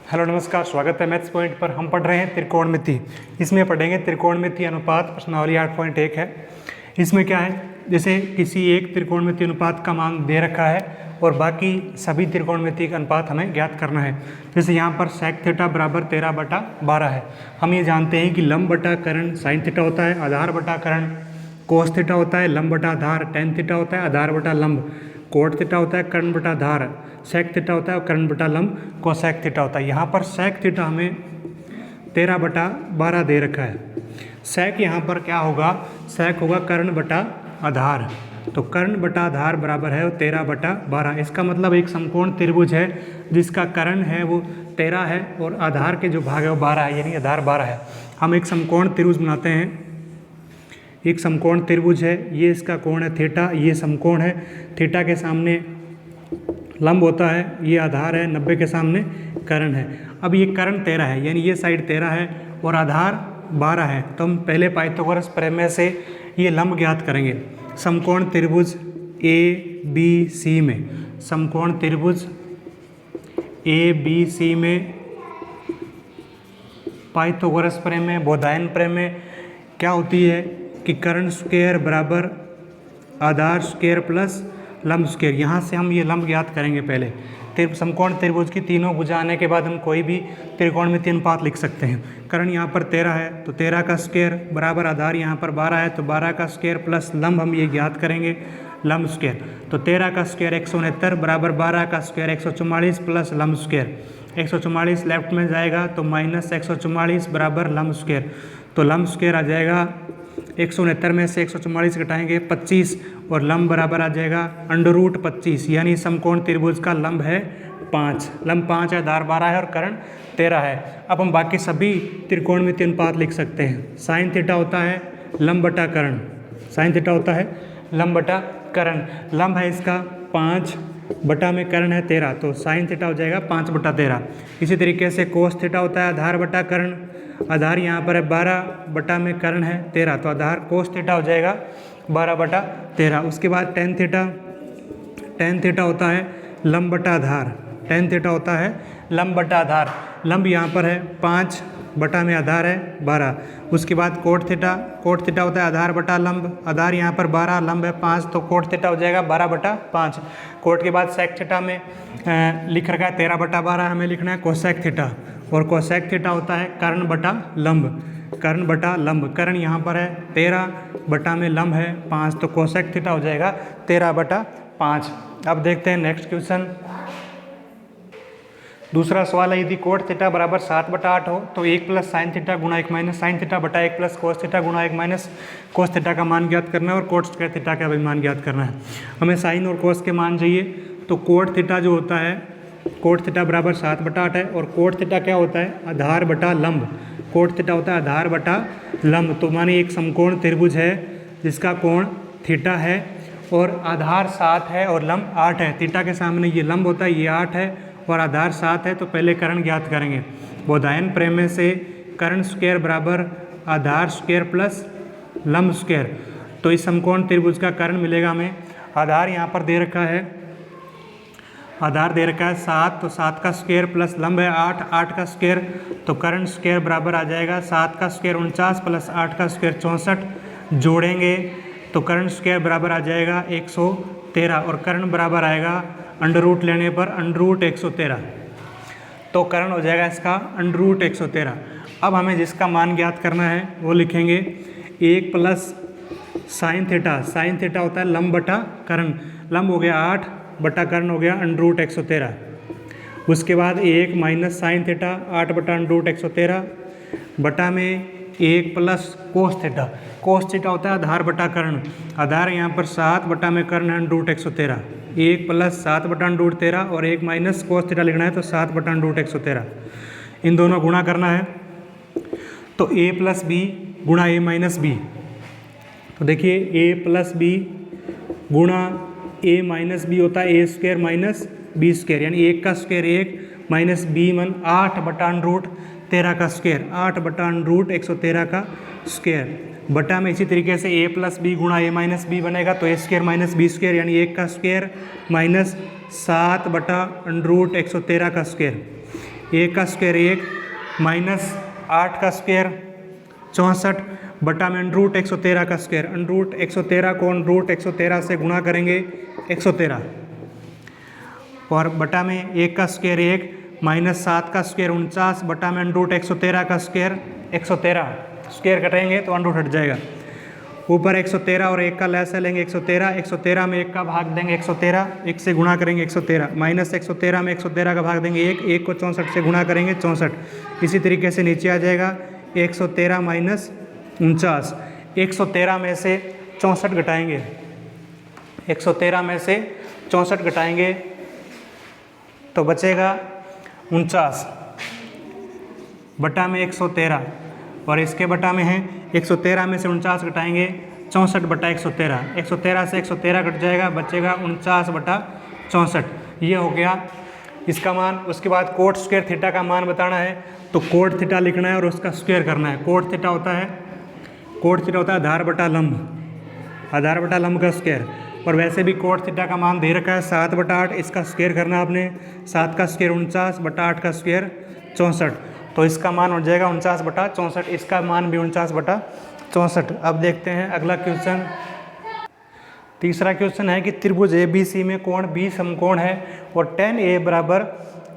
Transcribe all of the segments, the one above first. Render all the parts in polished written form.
Hello नमस्कार, स्वागत है मैथ्स पॉइंट पर। हम पढ़ रहे हैं त्रिकोणमिति। इसमें पढ़ेंगे त्रिकोणमिति अनुपात, प्रश्नावली 8.1 है। इसमें क्या है, जैसे किसी एक त्रिकोणमिति अनुपात का मान दे रखा है और बाकी सभी त्रिकोणमिति का अनुपात हमें ज्ञात करना है। जैसे यहाँ पर sec थीटा बराबर 13/12 है। हम ये जानते हैं कि लंब बटा कर्ण साइन थीटा होता है, आधार बटा कर्ण कोस थीटा होता है, लंब बटा आधार टेन थीटा होता है, आधार बटा लंब कोट थीटा होता है, कर्ण बटा आधार सेक थीटा होता है और कर्ण बटा लंब कोसेक थीटा होता है। यहाँ पर सेक थीटा हमें 13/12 दे रखा है। सेक यहाँ पर क्या होगा, सेक होगा कर्ण बटा आधार। तो कर्ण बटा आधार बराबर है 13/12। इसका मतलब एक समकोण त्रिभुज है जिसका कर्ण है वो 13 है और आधार के जो भाग है वो 12 है, यानी आधार 12 है। हम एक समकोण त्रिभुज बनाते हैं। एक समकोण त्रिभुज है, ये इसका कोण है थीटा, ये समकोण है, थीटा के सामने लंब होता है, ये आधार है, 90 के सामने कर्ण है। अब ये कर्ण 13 है, यानी ये साइड 13 है और आधार 12 है। तो हम पहले पाइथागोरस प्रमेय से ये लंब ज्ञात करेंगे। समकोण त्रिभुज ABC में, समकोण त्रिभुज ABC में पाइथागोरस प्रमेय, बोधायन प्रमेय क्या होती है कि कर्ण स्क्वायर बराबर आधार स्क्वायर प्लस लंब स्क्वायर। यहाँ से हम ये लंब ज्ञात करेंगे। पहले समकोण त्रिभुज की तीनों भुजा आने के बाद हम कोई भी त्रिकोणमिति अनुपात लिख सकते हैं। कर्ण यहाँ पर 13 है तो 13 का स्क्वायर बराबर आधार यहाँ पर 12 है तो 12 का स्क्वायर प्लस लंब हम ये ज्ञात करेंगे लंब स्क्वायर। तो 13 का स्क्वायर 169 बराबर 12 का स्क्वायर 144 प्लस लंब स्क्वायर। 144 लेफ्ट में जाएगा तो माइनस 144 बराबर लंब स्क्वायर। तो लंब स्क्वायर आ जाएगा 169 में से 144 घटाएंगे 25 और लंब बराबर आ जाएगा √25, यानी समकोण त्रिभुज का लंब है 5। लंब 5 है, आधार 12 है और कर्ण 13 है। अब हम बाकी सभी त्रिकोणमिति अनुपात लिख सकते हैं। साइन थीटा होता है लंब बटा कर्ण, साइन थीटा होता है लंब बटा कर्ण। लंब है इसका 5 बटा में कर्ण है 13, तो साइन थीटा हो जाएगा 5/13। इसी तरीके से कोस थीटा होता है आधार बटा कर्ण, आधार यहाँ पर है 12 बटा में कर्ण है 13, तो आधार कोस थीटा हो जाएगा 12/13। उसके बाद टेन थीटा, टेन थीटा होता है लंब बटा आधार, टेन थीटा होता है लंब बटा आधार। लंब यहाँ पर है 5 बटा में आधार है 12। उसके बाद कोट थीटा, कोट थीटा होता है आधार बटा लंब, आधार यहाँ पर 12, लंब है 5, तो कोट थीटा हो जाएगा 12/5। कोट के बाद सेक थीटा में लिख रखा है 13/12, हमें लिखना है कोसेक थीटा, और कोसेक थीटा होता है कर्ण बटा लंब, कर्ण बटा लंब। कर्ण यहाँ पर है 13 बटा में लंब है 5, तो कोसेक थीटा हो जाएगा 13/5। अब देखते हैं नेक्स्ट क्वेश्चन। दूसरा सवाल है, यदि कोट थीटा बराबर 7/8 हो तो 1 प्लस साइन थीटा गुणा 1 माइनस साइन थीटा बटा 1 प्लस कोस थीटा गुणा 1 माइनस कोस थीटा का मान ज्ञात करना है और कोट स्क्वायर थीटा का भी मान ज्ञात करना है। हमें साइन और कोस के मान चाहिए। तो कोट थीटा जो होता है, कोट थीटा बराबर 7/8 है और कोट थीटा क्या होता है, आधार बटा लंब। कोट थीटा होता है आधार बटा लंब। तो मानिए एक समकोण त्रिभुज है जिसका कोण थीटा है और आधार 7 है और लंब 8 है। थीटा के सामने ये लंब होता है, ये 8 है और आधार 7 है। तो पहले कर्ण ज्ञात करेंगे। बोधायन प्रमेय से कर्ण स्क्वायर बराबर आधार स्क्वायर प्लस लंब स्क्वायर। तो इस समकोण त्रिभुज का कर्ण मिलेगा हमें। आधार यहाँ पर दे रखा है, आधार दे रखा है 7, तो 7 का स्क्वायर प्लस लंब है 8, 8 का स्क्वायर, तो कर्ण स्क्वायर बराबर आ जाएगा 7 का स्क्वायर 49 प्लस 8 का स्क्वायर 64। जोड़ेंगे तो कर्ण स्क्वायर बराबर आ जाएगा 113 और कर्ण बराबर आएगा √ लेने पर √113। तो कर्ण हो जाएगा इसका √113। अब हमें जिसका मान ज्ञात करना है वो लिखेंगे 1 plus sine theta, sine theta होता है लंब बटा कर्ण, लंब हो गया 8 बटा कर्ण हो गया √113। उसके बाद 1 माइनस साइन थीटा 8 बटा √113 बटा में 1 plus cos theta, cos theta होता है आधार बटा कर्ण, आधार यहाँ पर 7 बटा में कर्ण है √113। 1 प्लस 7 बटा √13 और 1 माइनस कोस थीटा लिखना है तो 7 बटा √113। इन दोनों गुणा करना है तो a प्लस बी गुणा a माइनस बी। तो देखिए a प्लस बी गुणा a माइनस बी होता है a square minus B square, यानी 1 का स्क्वायर 1 माइनस बी मन 8 बटा √13 का स्क्वायर, 8 बटा √113 का स्क्वायर बटा में। इसी तरीके से a प्लस बी गुणा a माइनस बी बनेगा तो a square minus B square, यानी 1 का स्क्वायर माइनस 7 बटा √113 का स्क्वायर। 1 का स्क्वायर 1 माइनस 8 का स्क्वायर 64 बटा में अंडरूट 113 का स्क्वायर। अंडरूट 113 को अंडरूट 113 से गुणा करेंगे 113 और बटा में 1 का स्क्वायर 1 माइनस 7 का स्क्वायर 49 बटा में अंडरूट 113 का स्क्वायर 113 स्क्वायर कटेंगे तो अंडरूट हट जाएगा। ऊपर 113 और 1 का लैसा लेंगे 113, 113 में 1 का भाग देंगे 113, 1 से गुणा करेंगे 113, माइनस 113 में 113 का भाग देंगे 1, 1 को 64 से गुणा करेंगे 64। इसी तरीके से नीचे आ जाएगा 113 माइनस 49। 113 में से 64 घटाएंगे, 113 में से 64 घटाएंगे तो बचेगा 49 बटा में 113 और इसके बटा में है 113 में से 49 घटाएंगे 64 बटा 113, 113 से 113 घट जाएगा, बचेगा 49 बटा 64। ये हो गया इसका मान। उसके बाद कोट स्क्वायर थीटा का मान बताना है तो कोट थीटा लिखना है और उसका स्क्वायर करना है। कोट थीटा होता है आधार बटा लंब का स्क्वायर। और वैसे भी कोट थीटा का मान दे रखा है 7 बटा 8, इसका स्क्वायर करना है आपने। 7 का स्क्वायर 49 बटा 8 का स्क्वायर 64, तो इसका मान हो जाएगा 49 बटा 64। इसका मान भी 49 बटा 64। अब देखते हैं अगला क्वेश्चन। तीसरा क्वेश्चन है कि त्रिभुज ABC में कोण B समकोण है और tan A बराबर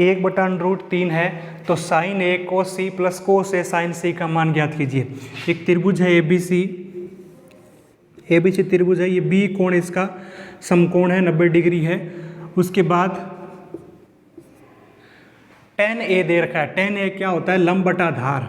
1/√3 है तो sin A cos C plus cos A sin C का मान ज्ञात कीजिए। एक त्रिभुज है ABC त्रिभुज है, ये B कोण इसका समकोण है 90 डिग्री है। उसके बाद tan A दे रखा है। tan A क्या होता है? लंब बटा आधार।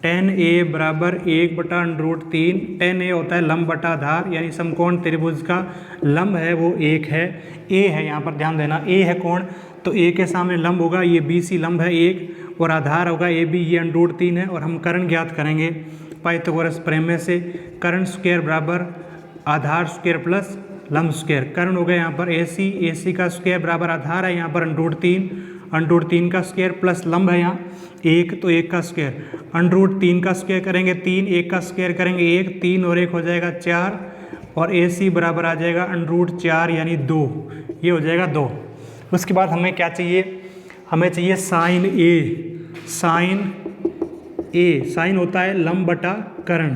tan A बराबर 1/√3। tan A होता है लंब बटा आधार, यानी समकोण त्रिभुज का लंब है वो 1 है। A है, यहाँ पर ध्यान देना, A है कोण, तो A के सामने लंब होगा, ये BC लंब है 1 और आधार होगा AB, ये √3 है। और हम कर्ण ज्ञात करेंगे पाइथागोरस प्रमेय से। कर्ण स्क्वायर बराबर आधार स्क्वायर प्लस लंब स्क्वायर। कर्ण हो गया यहाँ पर AC का स्क्वायर बराबर आधार है यहाँ पर √3 का स्क्वायर प्लस लंब है यहाँ 1, तो 1 का स्क्वायर। √3 का स्क्वायर करेंगे 3, 1 का स्क्वायर करेंगे 1, 3 और 1 हो जाएगा 4 और AC बराबर आ जाएगा √4 यानी 2, ये हो जाएगा 2। उसके बाद हमें क्या चाहिए? हमें चाहिए साइन A। साइन होता है लंब बटा कर्ण,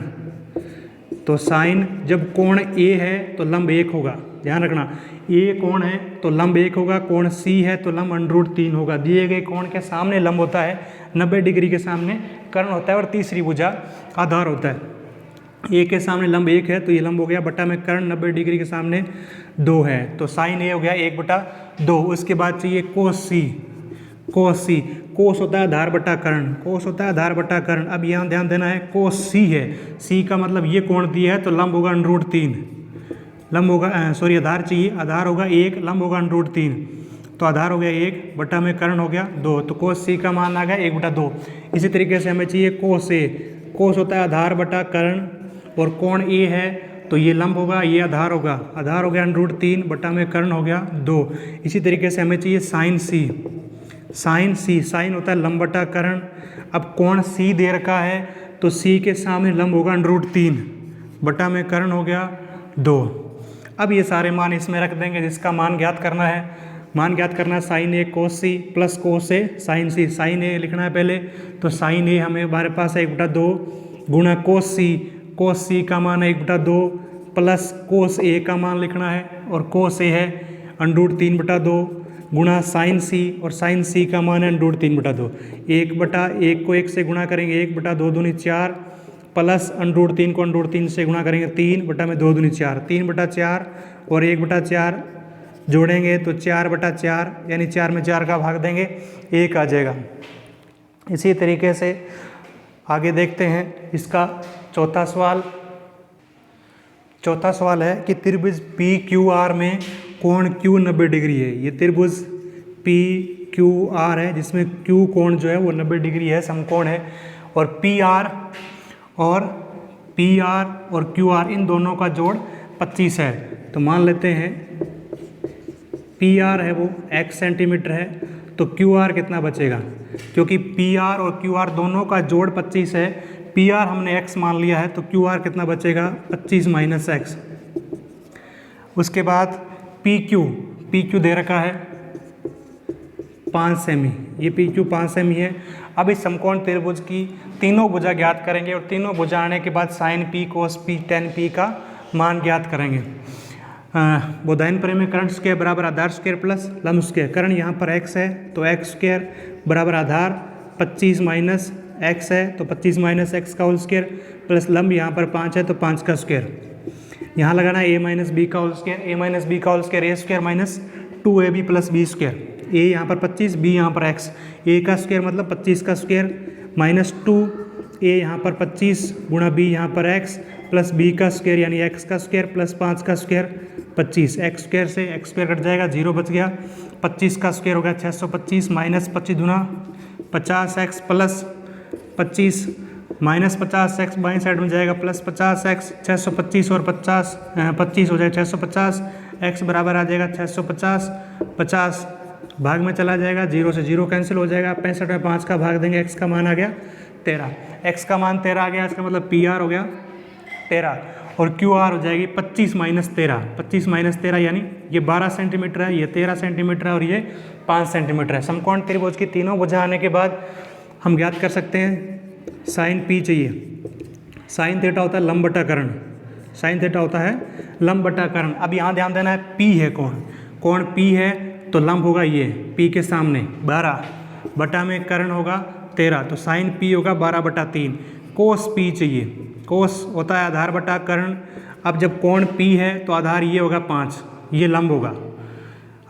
तो साइन जब कोण A है तो लंब 1 होगा, ध्यान रखना। A कोण है तो लंब 1 होगा, कोण C है तो लंब √3 होगा। दिए गए कोण के सामने लंब होता है 90 डिग्री के सामने कर्ण होता है और तीसरी भुजा आधार होता है। A के सामने लंब 1 है तो ये लंब हो गया, बटा में कर्ण 90 डिग्री के सामने 2 है, तो साइन A हो गया 1/2। उसके बाद चाहिए कोस C। कोस होता है आधार बटा कर्ण, अब यहाँ ध्यान देना है कोस C है, C का मतलब ये कोण दिया है तो लंब होगा √3, आधार चाहिए, आधार होगा 1, लंब होगा √3, तो आधार हो गया 1 बटा में कर्ण हो गया 2, तो कोस C का मान आ गया 1/2। इसी तरीके से हमें चाहिए कोस A। कोस होता है आधार बटा कर्ण और कोण A है तो ये लंब होगा, ये आधार होगा, आधार हो गया √3 बटा में कर्ण हो गया 2। इसी तरीके से हमें चाहिए साइन C। साइन होता है लंब बटा कर्ण। अब कोण C दे रखा है तो C के सामने लंब होगा √3 बटा में कर्ण हो गया 2। अब ये सारे मान इसमें रख देंगे, जिसका मान ज्ञात करना है sine A cos C plus cos A sine C। Sine A लिखना है पहले, तो साइन A हमारे पास है 1/2 गुणा cos C का मान है 1/2 प्लस cos A का मान लिखना है, और cos A है √3/2 गुणा साइन C, और साइन C का मान है √3/2। 1/1 को 1 से गुणा करेंगे 1/2 दूनी 4 प्लस √3 को √3 से गुणा करेंगे 3 बटा में 2 दूनी 4, 3/4 और 1/4 जोड़ेंगे तो 4/4 यानी 4 में 4 का भाग देंगे 1 आ जाएगा। इसी तरीके से आगे देखते हैं इसका चौथा सवाल है कि त्रिभुज PQR में कोण Q 90 डिग्री है। ये त्रिभुज PQR है जिसमें Q कोण जो है वो 90 डिग्री है, समकोण है, और PR और QR इन दोनों का जोड़ 25 है। तो मान लेते हैं PR है वो x सेंटीमीटर है, तो QR कितना बचेगा? क्योंकि PR और QR दोनों का जोड़ 25 है, PR हमने x मान लिया है, तो QR कितना बचेगा? 25 माइनस x। उसके बाद PQ दे रखा है, 5 सेमी, ये पी क्यू 5 सेमी है। अब इस समकोण त्रिभुज की तीनों भुजा ज्ञात करेंगे और तीनों भुजा आने के बाद sign P cos P ten P का मान ज्ञात करेंगे। बोधायन प्रमेय में कर्ण स्क्वायर बराबर आधार स्क्वायर प्लस लंब स्क्वायर। कर्ण यहाँ पर x है तो x स्क्वायर बराबर आधार 25 माइनस x है तो 25 माइनस एक्स का होल स्क्वायर प्लस लंब यहाँ पर 5 है तो 5 का स्क्वायर। यहाँ लगाना है a माइनस बी का whole square, a minus B का whole square a square minus 2ab plus B square. a यहाँ पर 25, b यहाँ पर x, a का स्क्वायर मतलब 25 का स्क्वायर माइनस 2a यहाँ पर 25 गुणा b यहाँ पर x प्लस b का स्क्वायर यानी x का स्क्वायर प्लस 5 का स्क्वायर 25। एक्स स्क्वायर से एक्स स्क्वायर कट जाएगा, 0 बच गया। 25 का स्क्वायर हो गया 625 माइनस 25 गुना 50x प्लस 25 माइनस 50x बाईं साइड में जाएगा प्लस 50x 625 और 25 हो जाएगा 650। x बराबर आ जाएगा 650, 50 भाग में चला जाएगा, 0 से 0 कैंसिल हो जाएगा। 65 में 5 का भाग देंगे, x का मान आ गया 13। x का मान 13 आ गया, इसका मतलब PR हो गया 13 और QR हो जाएगी 25 माइनस 13। 25 माइनस 13 यानी ये 12 सेंटीमीटर है, ये 13 सेंटीमीटर है और ये 5 सेंटीमीटर है। समकोण त्रिभुज की तीनों भुजा आने के बाद हम ज्ञात कर सकते हैं साइन P चाहिए। साइन थीटा होता है लंब बटा कर्ण, साइन थीटा होता है लंब बटा कर्ण। अब यहाँ ध्यान देना है P है कोण P है तो लंब होगा ये P के सामने 12 बटा में कर्ण होगा 13 तो साइन P होगा 12/3। कोस P चाहिए, कोस होता है आधार बटा कर्ण। अब जब कोण P है तो आधार ये होगा 5, ये लंब होगा,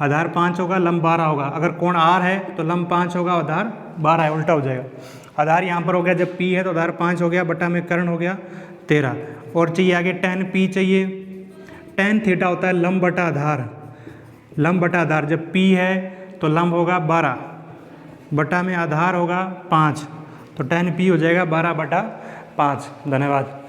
आधार 5 होगा लंब 12 होगा। अगर कोण R है तो लंब 5 होगा आधार 12 है, उल्टा हो जाएगा। आधार यहाँ पर हो गया, जब P है तो आधार 5 हो गया बटा में कर्ण हो गया 13। और चाहिए आगे tan P चाहिए। tan थीटा होता है लंब बटा आधार, लंब बटा आधार। जब P है तो लंब होगा 12 बटा में आधार होगा 5 तो tan P हो जाएगा 12/5। धन्यवाद।